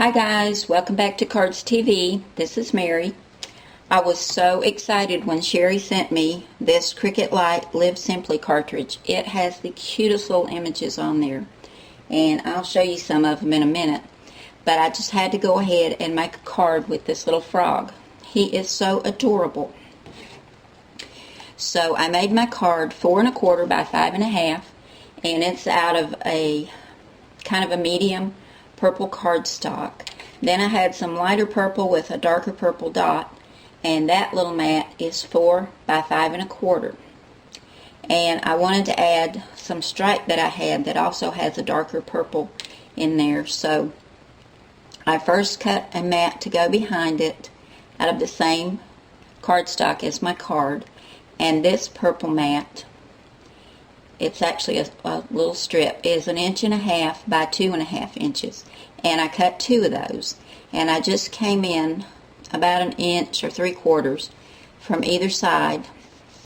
Hi guys, welcome back to Cards TV. This is Mary. I was so excited when Sherry sent me this Cricut Light Live Simply cartridge. It has the cutest little images on there, and I'll show you some of them in a minute. But I just had to go ahead and make a card with this little frog. He is so adorable. So I made my card 4 1/4 by 5 1/2, and it's out of a kind of a medium purple cardstock. Then I had some lighter purple with a darker purple dot, and that little mat is 4 by 5 1/4. And I wanted to add some stripe that I had that also has a darker purple in there. So I first cut a mat to go behind it out of the same cardstock as my card. And this purple mat, it's actually a little strip, is 1 1/2 by 2 1/2 inches. And I cut 2 of those. And I just came in about 1 inch or 3/4 from either side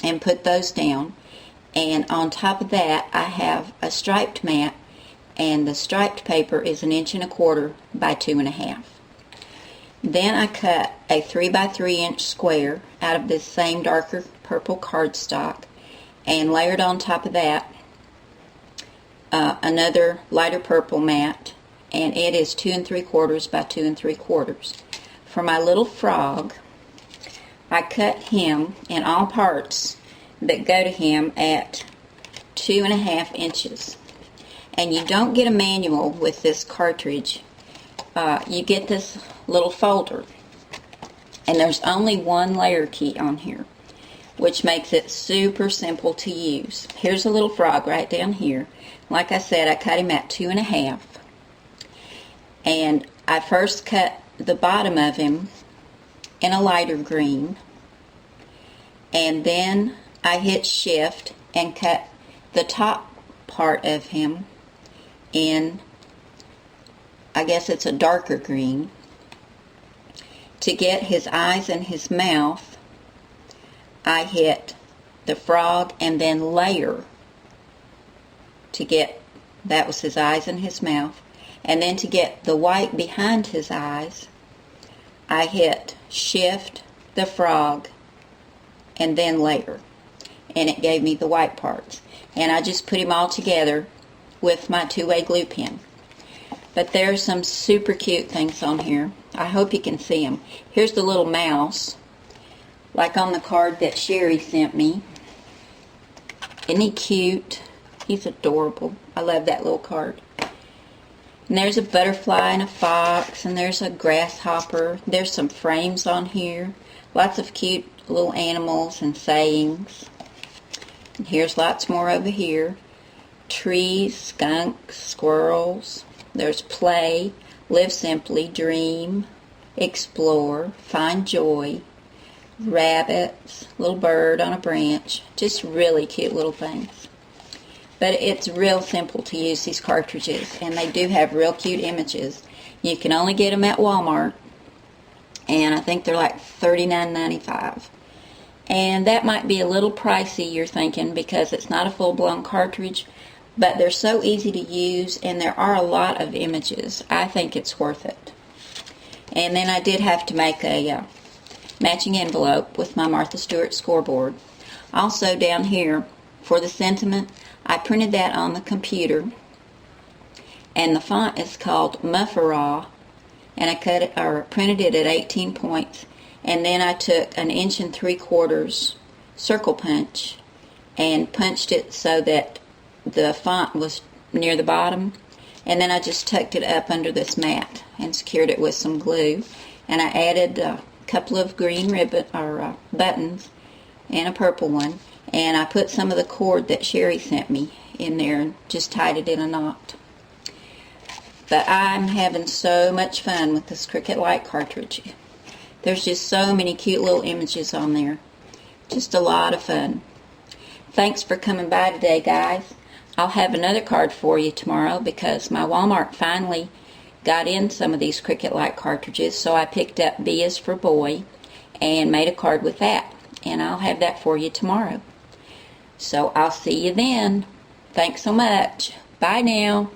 and put those down. And on top of that, I have a striped mat, and the striped paper is 1 1/4 by 2 1/2. Then I cut a 3 by 3 inch square out of this same darker purple cardstock and layered on top of that another lighter purple mat, and it is 2 3/4 by 2 3/4. For my little frog, I cut him in all parts that go to him at 2 1/2 inches. And you don't get a manual with this cartridge. You get this little folder, and there's only one layer key on here, which makes it super simple to use. Here's a little frog right down here. Like I said, I cut him at 2 1/2. And I first cut the bottom of him in a lighter green, and then I hit shift and cut the top part of him in, I guess it's a darker green. To get his eyes and his mouth, I hit the frog and then layer to get, that was his eyes and his mouth. And then to get the white behind his eyes, I hit shift, the frog, and then layer. And it gave me the white parts. And I just put him all together with my 2-way glue pen. But there's some super cute things on here. I hope you can see them. Here's the little mouse, like on the card that Sherry sent me. Isn't he cute? He's adorable. I love that little card. And there's a butterfly and a fox, and there's a grasshopper. There's some frames on here. Lots of cute little animals and sayings. And here's lots more over here. Trees, skunks, squirrels. There's play, live simply, dream, explore, find joy, rabbits, little bird on a branch. Just really cute little things. But it's real simple to use these cartridges, and they do have real cute images. You can only get them at Walmart, and I think they're like $39.95. And that might be a little pricey, you're thinking, because it's not a full-blown cartridge, but they're so easy to use, and there are a lot of images. I think it's worth it. And then I did have to make a matching envelope with my Martha Stewart scoreboard. Also down here, for the sentiment, I printed that on the computer, and the font is called Mufferaw, and I cut it, or printed it at 18 points, and then I took 1 3/4 inch circle punch and punched it so that the font was near the bottom, and then I just tucked it up under this mat and secured it with some glue. And I added a couple of green ribbon or buttons and a purple one, and I put some of the cord that Sherry sent me in there and just tied it in a knot. But I'm having so much fun with this Cricut Light cartridge. There's just so many cute little images on there. Just a lot of fun. Thanks for coming by today, guys. I'll have another card for you tomorrow because my Walmart finally got in some of these Cricut Light cartridges, so I picked up B is for Boy and made a card with that. And I'll have that for you tomorrow. So I'll see you then. Thanks so much. Bye now.